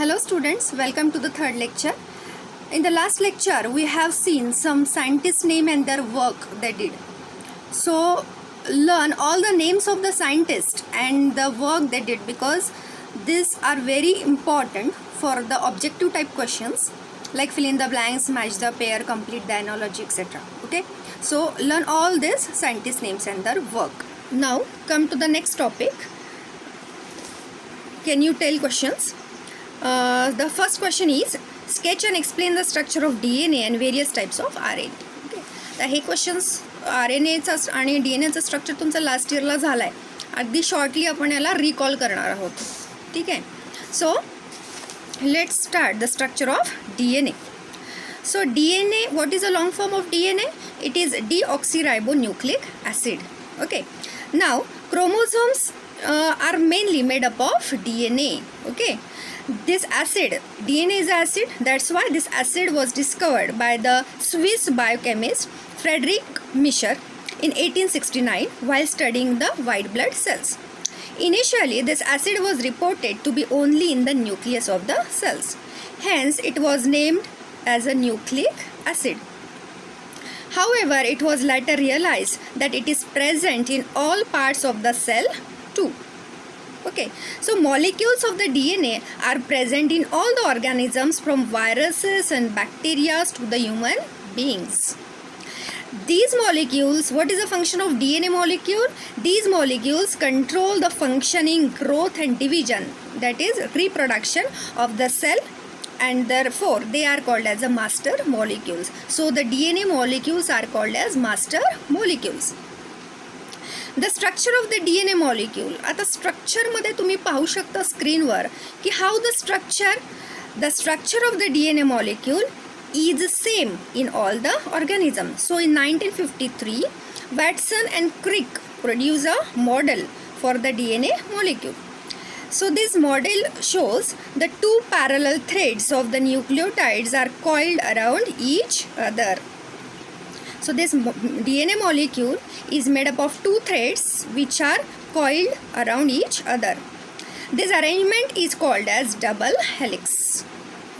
Hello students, welcome to the third lecture. In the last lecture we have seen some scientists' name and their work they did. So learn all the names of the scientists and the work they did, because these are very important for the objective type questions like fill in the blanks, match the pair, complete the analogy, etc. Okay, so learn all these scientists' names and their work. Now come to the next topic. Can you tell questions? The first question is sketch and explain the structure of DNA and various types of RNA. Okay, तर हे questions RNAचा आणि DNAचा structure तुमचा last इयरला झाला आहे. अगदी shortly आपण याला recall करणार आहोत. ठीक आहे, so let's start the structure of DNA. So DNA, what is a long form of DNA? It is deoxyribonucleic acid. Okay, now chromosomes are mainly made up of DNA. Okay, this acid, DNA is acid, that's why this acid was discovered by the Swiss biochemist Friedrich Mischer in 1869 while studying the white blood cells. Initially this acid was reported to be only in the nucleus of the cells, hence it was named as a nucleic acid. However, it was later realized that it is present in all parts of the cell too. Okay, so molecules of the DNA are present in all the organisms from viruses and bacteria to the human beings. These molecules, what is the function of DNA molecule? These molecules control the functioning, growth and division, that is reproduction of the cell, and therefore they are called as the master molecules. So the DNA molecules are called as master molecules. The structure of the DNA molecule. आता structure मध्ये तुम्ही पाहू शकता स्क्रीनवर की how the structure of the DNA molecule is same in all the organisms. So in 1953, Watson and Crick produced a model for the DNA molecule. So this model shows the two parallel threads of the nucleotides are coiled around each other. So this DNA molecule is made up of two threads which are coiled around each other. This arrangement is called as double helix.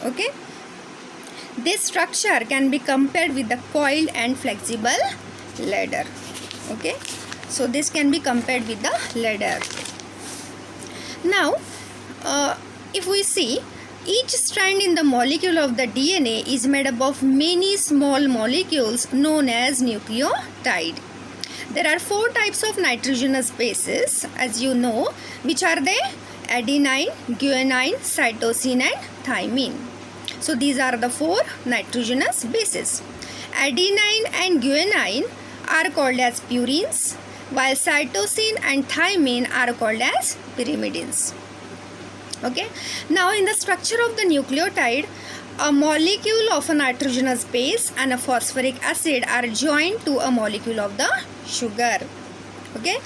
Okay, this structure can be compared with the coiled and flexible ladder. Okay, so this can be compared with the ladder. Now if we see, each strand in the molecule of the DNA is made up of many small molecules known as nucleotide. There are four types of nitrogenous bases, as you know, which are they? Adenine, guanine, cytosine and thymine. So these are the four nitrogenous bases. Adenine and guanine are called as purines, while cytosine and thymine are called as pyrimidines. Okay, now in the structure of the nucleotide, a molecule of a nitrogenous base and a phosphoric acid are joined to a molecule of the sugar. Okay,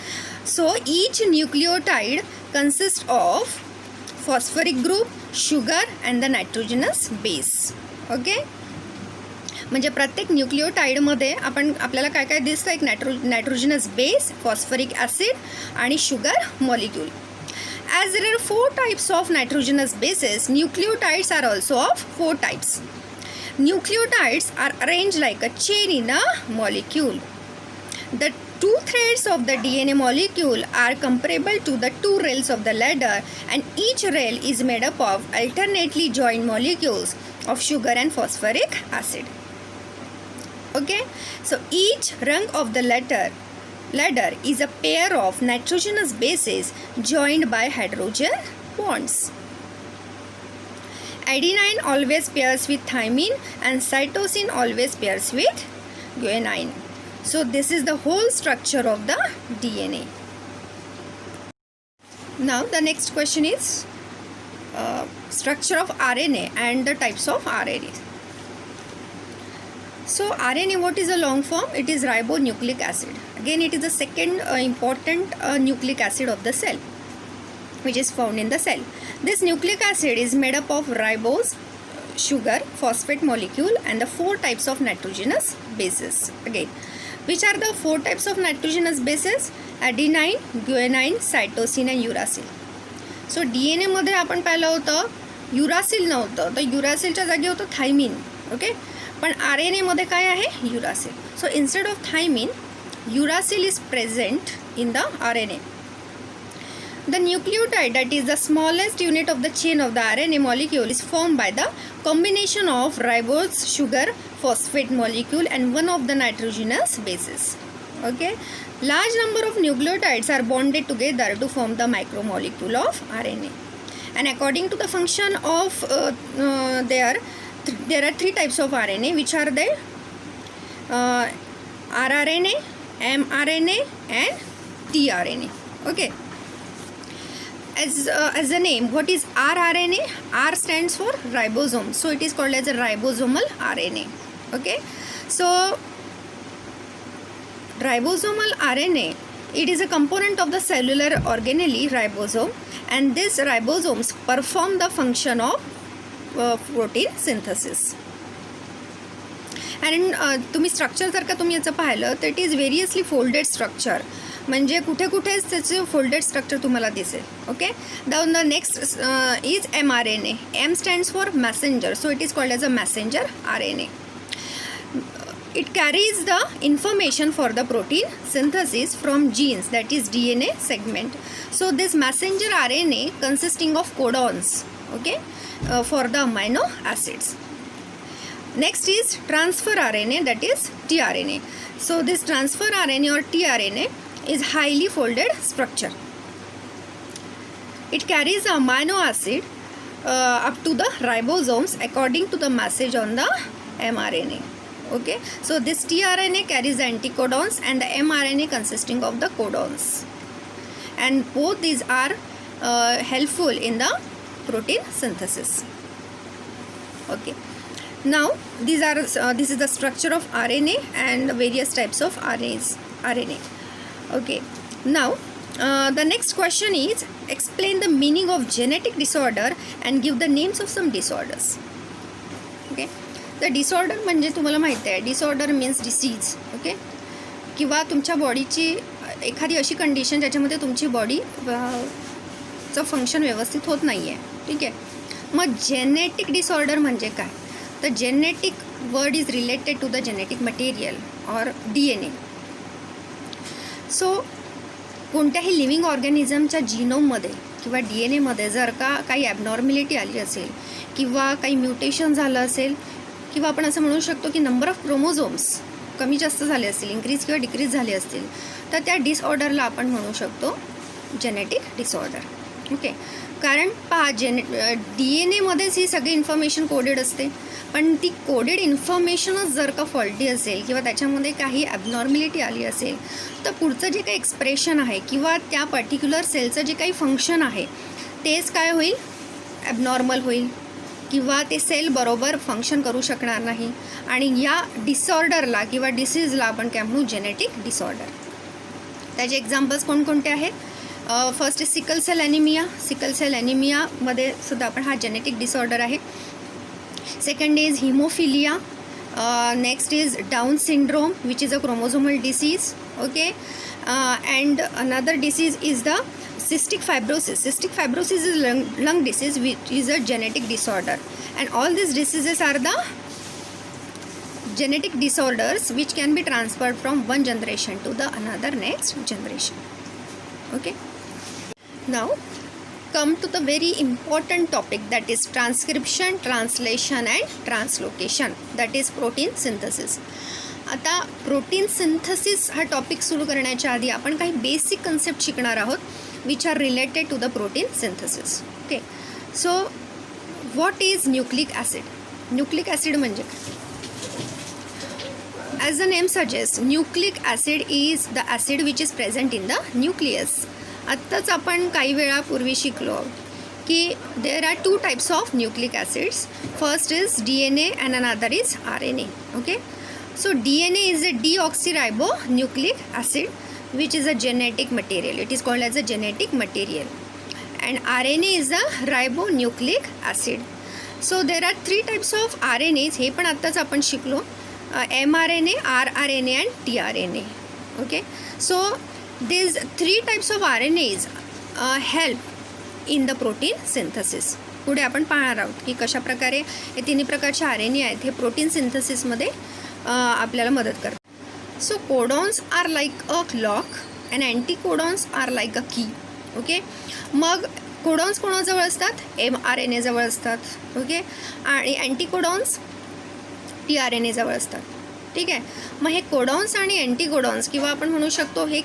so each nucleotide consists of phosphoric group, sugar and the nitrogenous base. Okay, म्हणजे प्रत्येक न्यूक्लिओटाइडमध्ये आपल्याला काय काय दिसतं, एक nitrogenous base, phosphoric acid आणि sugar molecule. As there are four types of nitrogenous bases, nucleotides are also of four types. Nucleotides are arranged like a chain in a molecule. The two threads of the DNA molecule are comparable to the two rails of the ladder, and each rail is made up of alternately joined molecules of sugar and phosphoric acid. Okay, so each rung of the ladder is a pair of nitrogenous bases joined by hydrogen bonds. Adenine always pairs with thymine and cytosine always pairs with guanine. So this is the whole structure of the DNA. Now the next question is structure of RNA and the types of RNA. So RNA, what is a long form? It is ribonucleic acid. Again, it is the second important nucleic acid of the cell, which is found in the cell. This nucleic acid is made up of ribose, sugar, phosphate molecule and the four types of nitrogenous bases. Again, which are the four types of nitrogenous bases? Adenine, guanine, cytosine and uracil. So DNA मध्ये आपण पाहिलं होतं युरासिल नव्हतं, तर युरासिलच्या जागी होतं thiamine. Okay, पण RNAमध्ये काय आहे? Uracil. So instead of thymine, uracil is present in the RNA. The nucleotide, that is the smallest unit of the chain of the RNA molecule, is formed by the combination of ribose sugar phosphate molecule and one of the nitrogenous bases. Okay, large number of nucleotides are bonded together to form the micromolecule of RNA. And according to the function of there are three types of RNA which are there: rRNA, mRNA, and tRNA. Okay. As the name, what is rRNA? R stands for ribosome, so it is called as a ribosomal RNA. Okay, so ribosomal RNA, it is a component of the cellular organelle ribosome, and these ribosomes perform the function of protein synthesis. And तुम्ही structure जर का तुम्ही याचं पाहिलं तर it is व्हेरियसली folded structure, म्हणजे कुठे कुठेच त्याचे फोल्डेड स्ट्रक्चर तुम्हाला दिसेल. Okay, the next is mRNA. M stands for messenger, so it is called as a messenger RNA. It carries the information for the protein synthesis from genes, that is DNA segment. So this messenger RNA consisting of codons, okay, for the amino acids. Next is transfer RNA, that is tRNA. So this transfer RNA or tRNA is highly folded structure. It carries the amino acid up to the ribosomes according to the message on the mRNA. Okay, so this tRNA carries the anticodons and the mRNA consisting of the codons, and both these are helpful in the protein synthesis. Okay, now this is the structure of RNA and various types of RNA. Okay, now the next question is explain the meaning of genetic disorder and give the names of some disorders. Okay, the disorder म्हणजे तुम्हाला माहिती आहे, disorder means disease. Okay, किंवा तुमच्या बॉडीची एखादी अशी condition ज्याच्यामध्ये तुमची बॉडीचं फंक्शन व्यवस्थित होत नाही आहे. ठीक आहे, मग जेनेटिक डिसऑर्डर म्हणजे काय? तर genetic word is related to the genetic material or DNA. So कोणत्याही लिव्हिंग ऑर्गॅनिझमच्या जीनोममध्ये किंवा DNA जर का काही ॲबनॉर्मॅलिटी आली असेल किंवा काही म्युटेशन झालं असेल किंवा आपण असं म्हणू शकतो की नंबर ऑफ क्रोमोझोम्स कमी जास्त झाले असतील, इन्क्रीज किंवा डिक्रीज झाले असतील, तर त्या डिसऑर्डरला आपण म्हणू शकतो जेनेटिक डिसऑर्डर. ओके, कारण पहा DNA ही सगळी इन्फॉर्मेशन कोडेड असते, पण ती कोडेड इन्फॉर्मेशनच जर का फॉल्टी असेल किंवा त्याच्यामध्ये काही ॲबनॉर्मॅलिटी आली असेल तर पुढचं जे काही एक्सप्रेशन आहे किंवा त्या पर्टिक्युलर सेलचं जे काही फंक्शन आहे तेच काय होईल? ॲबनॉर्मल होईल किंवा ते सेल बरोबर फंक्शन करू शकणार नाही, आणि या डिसऑर्डरला किंवा डिसीजला आपण काय म्हणू? Genetic disorder. त्याचे एक्झाम्पल्स कोणकोणते आहेत? First is sickle cell anaemia. Sickle cell ॲनिमियामध्ये सुद्धा आपण हा जेनेटिक डिसऑर्डर आहे. Second is haemophilia. Next is Down syndrome which is a chromosomal disease. Okay, and another disease is the cystic fibrosis. Cystic fibrosis is lung disease which is a genetic disorder, and all these diseases are the genetic disorders which can be transferred from one generation to the another next generation. Okay, now come to the very important topic, that is transcription, translation and translocation, that is protein synthesis. आता protein synthesis हा topic सुरू करण्याच्या आधी आपण काही basic concept शिकणार आहोत which are related to the protein synthesis. Okay, so what is nucleic acid? Nucleic acid म्हणजे as the name suggests, nucleic acid is the acid which is present in the nucleus. आत्ताच आपण काही वेळापूर्वी शिकलो की there are two types of nucleic acids. First is DNA and another is RNA. Okay, so DNA is a deoxyribonucleic acid which is a genetic material. It is called as a genetic material. And RNA is a ribonucleic acid. So there are three types of RNAs. हे पण आत्ताच आपण शिकलो, mRNA, rRNA and tRNA. Okay, so these three types of RNAs help in the protein synthesis. पुढे आपण पाहणार आहोत की कशा प्रकारे हे तिन्ही प्रकारचे RNA आहेत हे प्रोटीन सिंथेसिसमध्ये आपल्याला मदत करतात. So codons are like a lock and anticodons are like a key. Okay, mug codons कोणाजवळ असतात? mRNA जवळ असतात. ओके, आणि अँटीकोडॉन्स tRNA जवळ असतात. ठीक आहे, मग हे कोडॉन्स आणि अँटीकोडॉन्स किंवा आपण म्हणू शकतो हे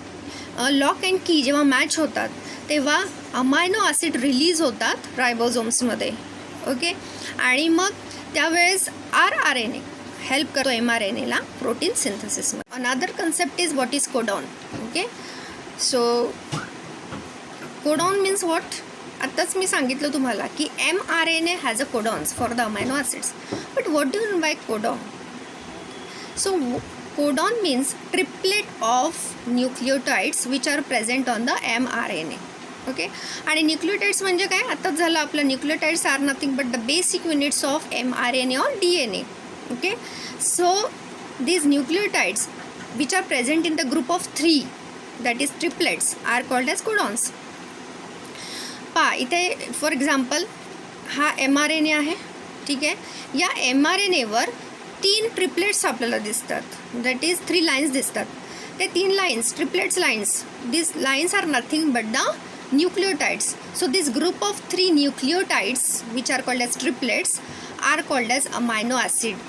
लॉक अँड की जेव्हा मॅच होतात तेव्हा अमायनो ॲसिड रिलीज होतात रायबोझोम्समध्ये. ओके, आणि मग त्यावेळेस rRNA हेल्प करतो mRNAला प्रोटीन सिंथेसिसमध्ये. Another concept is what is codon. Okay, so codon means what? आत्ताच मी सांगितलं तुम्हाला की mRNA has a codons for the amino acids. But what do mean by codon? So codon means triplet of nucleotides which are present on the mRNA. Okay, आणि nucleotides म्हणजे काय? आत्ताच झालं आपलं. Nucleotides are nothing but the basic units of mRNA or DNA. Okay, so these nucleotides which are present in the group of 3, that is triplets, are called as codons. पहा इथे for example हा mRNA आहे. ठीक आहे, या mRNAवर 3 triplets आपल्याला दिसतात. That is 3 lines दिसतात. ते 3 lines triplets lines, this lines are nothing but the nucleotides. So this group of 3 nucleotides which are called as triplets are called as amino acid.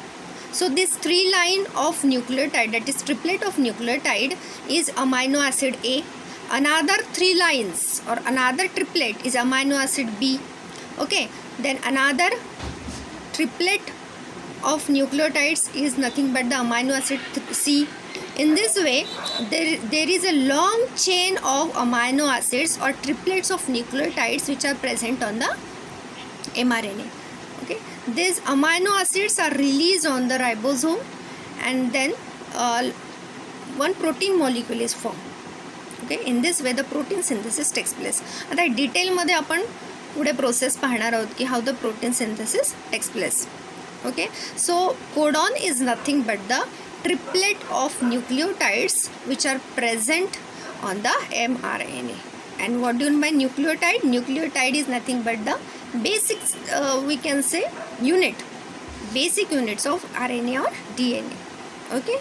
So this 3 line of nucleotide, that is triplet of nucleotide, is amino acid A. Another 3 lines or another triplet is amino acid B. Okay, then another triplet of nucleotides is nothing but the amino acid C. In this way there is a long chain of amino acids or triplets of nucleotides which are present on the mRNA. Okay, these amino acids are released on the ribosome and then one protein molecule is formed. Okay, in this way the protein synthesis takes place. आता डिटेलमध्ये आपण पुढे process पाहणार आहोत की how the protein synthesis takes place. Okay, so codon is nothing but the triplet of nucleotides which are present on the mRNA. And what do you mean by nucleotide? Nucleotide is nothing but the basic we can say basic units of RNA or DNA. Okay.